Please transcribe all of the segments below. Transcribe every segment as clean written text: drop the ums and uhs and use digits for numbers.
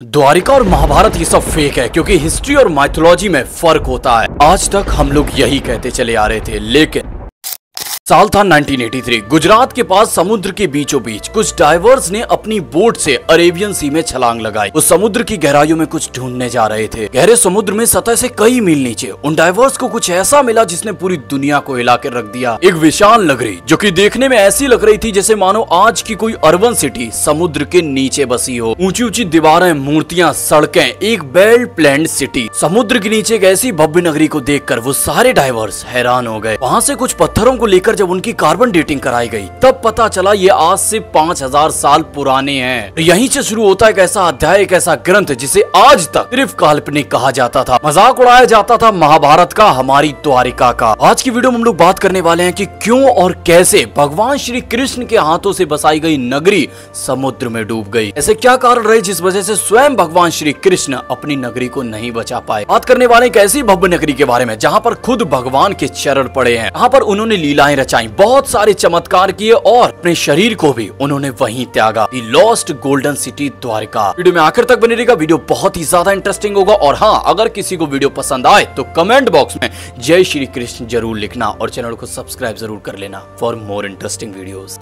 द्वारिका और महाभारत ये सब फेक है क्योंकि हिस्ट्री और माइथोलॉजी में फर्क होता है। आज तक हम लोग यही कहते चले आ रहे थे, लेकिन साल था 1983। गुजरात के पास समुद्र के बीचों बीच कुछ डाइवर्स ने अपनी बोट से अरेबियन सी में छलांग लगाई। वो समुद्र की गहराइयों में कुछ ढूंढने जा रहे थे। गहरे समुद्र में सतह से कई मील नीचे उन डाइवर्स को कुछ ऐसा मिला जिसने पूरी दुनिया को हिला के रख दिया। एक विशाल नगरी जो कि देखने में ऐसी लग रही थी जैसे मानो आज की कोई अर्बन सिटी समुद्र के नीचे बसी हो। ऊंची ऊंची दीवारें, मूर्तियां, सड़कें, एक वेल प्लान्ड सिटी। समुद्र के नीचे एक ऐसी भव्य नगरी को देखकर वो सारे डाइवर्स हैरान हो गए। वहां से कुछ पत्थरों को लेकर जब उनकी कार्बन डेटिंग कराई गई तब पता चला ये आज से 5000 साल पुराने हैं। यहीं से शुरू होता है एक ऐसा अध्याय, एक ऐसा ग्रंथ जिसे आज तक सिर्फ काल्पनिक कहा जाता था, मजाक उड़ाया जाता था, महाभारत का, हमारी द्वारिका का। आज की वीडियो में हम लोग बात करने वाले हैं कि क्यों और कैसे भगवान श्री कृष्ण के हाथों से बसाई गई नगरी समुद्र में डूब गई। ऐसे क्या कारण रहे जिस वजह से स्वयं भगवान श्री कृष्ण अपनी नगरी को नहीं बचा पाए। बात करने वाले एक ऐसी भव्य नगरी के बारे में जहाँ पर खुद भगवान के चरण पड़े हैं, जहाँ पर उन्होंने लीलाएं रचाई, बहुत सारे चमत्कार किए और अपने शरीर को भी उन्होंने वहीं त्यागा। The lost golden city Dwarika. Video में आखिर तक बने रहेगा, वीडियो बहुत ही ज्यादा इंटरेस्टिंग होगा। और हाँ, अगर किसी को वीडियो पसंद आए तो कमेंट बॉक्स में जय श्री कृष्ण जरूर लिखना और चैनल को सब्सक्राइब जरूर कर लेना for more interesting videos.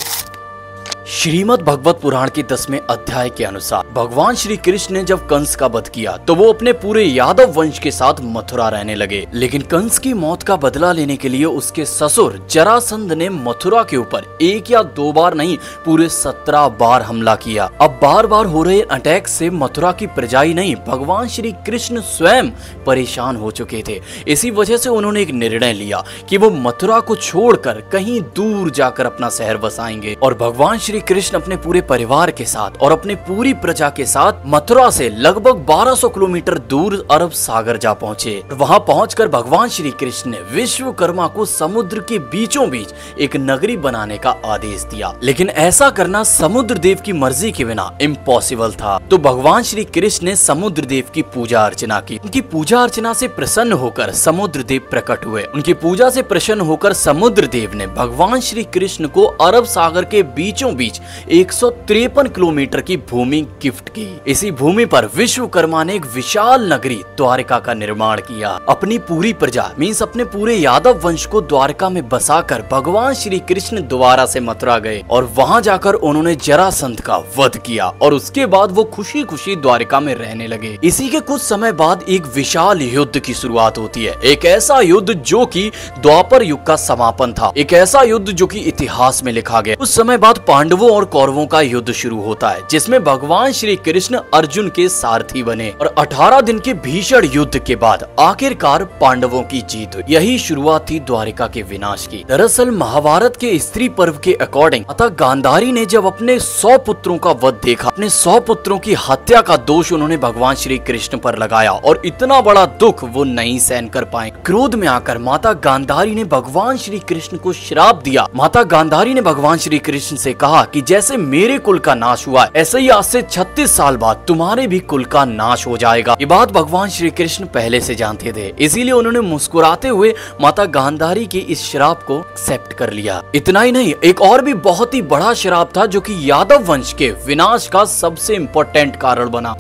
Shrimad Bhagwat Puran के 10वें अध्याय के अनुसार भगवान श्री कृष्ण ने जब कंस का वध किया तो वो अपने पूरे यादव वंश के साथ मथुरा रहने लगे। लेकिन कंस की मौत का बदला लेने के लिए उसके ससुर जरासंध ने मथुरा के ऊपर 1 या 2 बार नहीं, पूरे 17 बार हमला किया। अब बार बार हो रहे अटैक से मथुरा की प्रजा ही नहीं, भगवान श्री कृष्ण स्वयं परेशान हो चुके थे। इसी वजह से उन्होंने एक निर्णय लिया कि वो मथुरा को छोड़कर कहीं दूर जाकर अपना शहर बसाएंगे। और भगवान श्री कृष्ण अपने पूरे परिवार के साथ और अपने पूरी प्रजा के साथ मथुरा से लगभग 1200 किलोमीटर दूर अरब सागर जा पहुंचे। वहां पहुंचकर भगवान श्री कृष्ण ने विश्वकर्मा को समुद्र के बीचों बीच एक नगरी बनाने का आदेश दिया। लेकिन ऐसा करना समुद्र देव की मर्जी के बिना इम्पॉसिबल था। तो भगवान श्री कृष्ण ने समुद्र देव की पूजा अर्चना की। उनकी पूजा अर्चना से प्रसन्न होकर समुद्र देव प्रकट हुए। उनकी पूजा से प्रसन्न होकर समुद्र देव ने भगवान श्री कृष्ण को अरब सागर के बीचों बीच 153 किलोमीटर की भूमि गिफ्ट की। इसी भूमि पर विश्वकर्मा ने एक विशाल नगरी द्वारिका का निर्माण किया। अपनी पूरी प्रजा मींस अपने पूरे यादव वंश को द्वारिका में बसाकर भगवान श्री कृष्ण दोबारा से मथुरा गए और वहां जाकर उन्होंने जरासंध का वध किया और उसके बाद वो खुशी खुशी द्वारिका में रहने लगे। इसी के कुछ समय बाद एक विशाल युद्ध की शुरुआत होती है। एक ऐसा युद्ध जो कि द्वापर युग का समापन था, एक ऐसा युद्ध जो कि इतिहास में लिखा गया। कुछ समय बाद पांडवों और कौरवों का युद्ध शुरू होता है जिसमें भगवान श्री कृष्ण अर्जुन के सारथी बने और 18 दिन के भीषण युद्ध के बाद आखिरकार पांडवों की जीत हुई। यही शुरुआत थी द्वारिका के विनाश की। दरअसल महाभारत के स्त्री पर्व के अकॉर्डिंग माता गांधारी ने जब अपने 100 पुत्रों का वध देखा, अपने 100 पुत्रों की हत्या का दोष उन्होंने भगवान श्री कृष्ण पर लगाया और इतना बड़ा दुख वो नहीं सहन कर पाए। क्रोध में आकर माता गांधारी ने भगवान श्री कृष्ण को श्राप दिया। माता गांधारी ने भगवान श्री कृष्ण से कहा कि जैसे मेरे कुल का नाश हुआ ऐसे ही आज से 36 साल बाद तुम्हारे भी कुल का नाश हो जाएगा। ये बात भगवान श्री कृष्ण पहले से जानते थे, इसीलिए उन्होंने मुस्कुराते हुए माता गांधारी के इस श्राप को एक्सेप्ट कर लिया। इतना ही नहीं, एक और भी बहुत ही बड़ा श्राप था जो कि यादव वंश के विनाश का सबसे इम्पोर्टेंट कारण बना।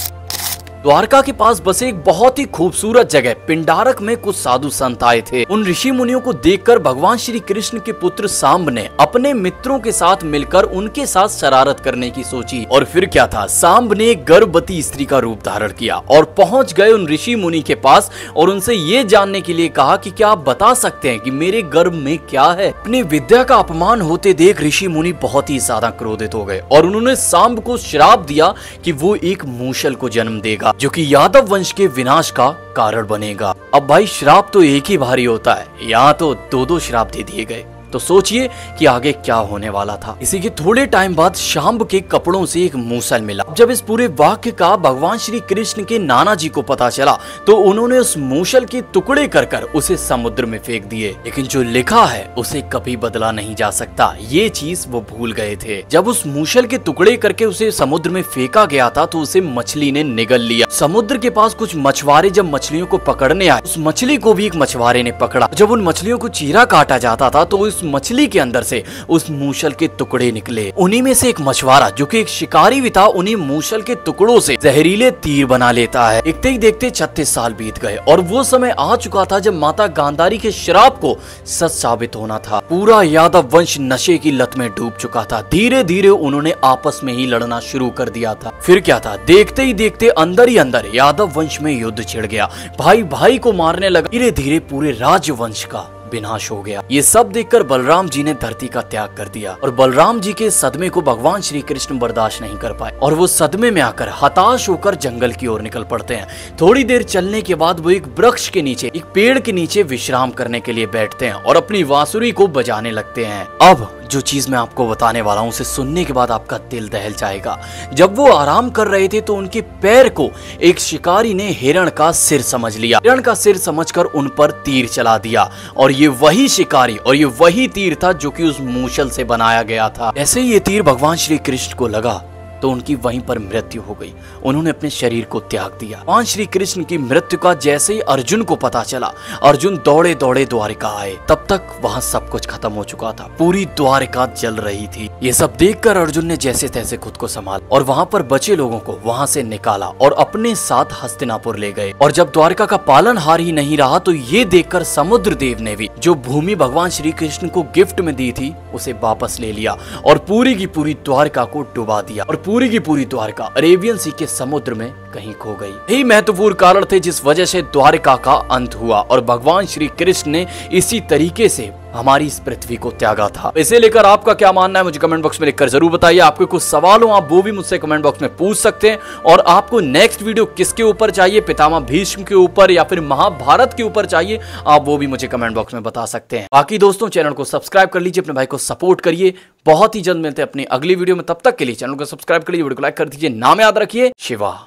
द्वारका के पास बसे एक बहुत ही खूबसूरत जगह पिंडारक में कुछ साधु संत आए थे। उन ऋषि मुनियों को देखकर भगवान श्री कृष्ण के पुत्र सांब ने अपने मित्रों के साथ मिलकर उनके साथ शरारत करने की सोची। और फिर क्या था, सांब ने एक गर्भवती स्त्री का रूप धारण किया और पहुंच गए उन ऋषि मुनि के पास और उनसे ये जानने के लिए कहा कि क्या आप बता सकते हैं कि मेरे गर्भ में क्या है। अपनी विद्या का अपमान होते देख ऋषि मुनि बहुत ही ज्यादा क्रोधित हो गए और उन्होंने सांब को श्राप दिया कि वो एक मूषल को जन्म देगा जो कि यादव वंश के विनाश का कारण बनेगा। अब भाई श्राप तो एक ही भारी होता है, यहाँ तो 2-2 श्राप दे दिए गए। तो सोचिए कि आगे क्या होने वाला था। इसी के थोड़े टाइम बाद शांब के कपड़ों से एक मूसल मिला। जब इस पूरे वाक्य का भगवान श्री कृष्ण के नाना जी को पता चला तो उन्होंने उस मूसल के टुकड़े कर कर उसे समुद्र में फेंक दिए। लेकिन जो लिखा है उसे कभी बदला नहीं जा सकता, ये चीज वो भूल गए थे। जब उस मूसल के टुकड़े करके उसे समुद्र में फेंका गया था तो उसे मछली ने निगल लिया। समुद्र के पास कुछ मछुआरे जब मछलियों को पकड़ने आए, उस मछली को भी एक मछुआरे ने पकड़ा। जब उन मछलियों को चीरा काटा जाता था तो उस मछली के अंदर से उस मूसल के टुकड़े निकले। उन्हीं में से एक मछुआरा जो कि एक शिकारी भी था, उन्हीं मूसल के टुकड़ों से जहरीले तीर बना लेता है। देखते ही देखते 36 साल बीत गए और वो समय आ चुका था जब माता गांधारी के श्राप को सच साबित होना था। पूरा यादव वंश नशे की लत में डूब चुका था। धीरे धीरे उन्होंने आपस में ही लड़ना शुरू कर दिया था। फिर क्या था, देखते ही देखते अंदर ही अंदर यादव वंश में युद्ध छिड़ गया। भाई भाई को मारने लगा। धीरे धीरे पूरे राजवंश का विनाश हो गया। ये सब देखकर बलराम जी ने धरती का त्याग कर दिया और बलराम जी के सदमे को भगवान श्री कृष्ण बर्दाश्त नहीं कर पाए और वो सदमे में आकर हताश होकर जंगल की ओर निकल पड़ते हैं। थोड़ी देर चलने के बाद वो एक वृक्ष के नीचे, एक पेड़ के नीचे विश्राम करने के लिए बैठते हैं और अपनी बांसुरी को बजाने लगते हैं। अब जो चीज मैं आपको बताने वाला हूँ उसे सुनने के बाद आपका दिल दहल जाएगा। जब वो आराम कर रहे थे तो उनके पैर को एक शिकारी ने हिरण का सिर समझ लिया। हिरण का सिर समझकर उन पर तीर चला दिया और ये वही शिकारी और ये वही तीर था जो कि उस मूसल से बनाया गया था। ऐसे ही ये तीर भगवान श्री कृष्ण को लगा तो उनकी वहीं पर मृत्यु हो गई। उन्होंने अपने शरीर को त्याग दिया। भगवान श्री कृष्ण की मृत्यु का जैसे ही अर्जुन को पता चला, अर्जुन दौड़े दौड़े द्वारिका आए। तब तक वहां सब कुछ खत्म हो चुका था। पूरी द्वारिका जल रही थी। ये सब देखकर अर्जुन ने जैसे तैसे खुद को संभाला और वहां पर बचे लोगों को वहां से निकाला और अपने साथ हस्तिनापुर ले गए। और जब द्वारिका का पालनहार ही नहीं रहा तो ये देखकर समुद्र देव ने भी जो भूमि भगवान श्री कृष्ण को गिफ्ट में दी थी उसे वापस ले लिया और पूरी की पूरी द्वारिका को डुबा दिया और पूरी की पूरी द्वारिका अरेबियन सी के समुद्र में कहीं खो गई। यही महत्वपूर्ण कारण थे जिस वजह से द्वारिका का अंत हुआ और भगवान श्री कृष्ण ने इसी तरीके से हमारी इस पृथ्वी को त्यागा था। इसे लेकर आपका क्या मानना है मुझे कमेंट बॉक्स में लिखकर जरूर बताइए। आपके कुछ सवाल हो आप वो भी मुझसे कमेंट बॉक्स में पूछ सकते हैं। और आपको नेक्स्ट वीडियो किसके ऊपर चाहिए, पितामह भीष्म के ऊपर या फिर महाभारत के ऊपर चाहिए, आप वो भी मुझे कमेंट बॉक्स में बता सकते हैं। बाकी दोस्तों चैनल को सब्सक्राइब कर लीजिए, अपने भाई को सपोर्ट करिए। बहुत ही जल्द मिलते हैं अपनी अगली वीडियो में। तब तक के लिए चैनल को सब्सक्राइब कर लीजिए, वीडियो को लाइक कर दीजिए। नाम याद रखिए शिवा।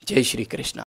जय श्री कृष्ण।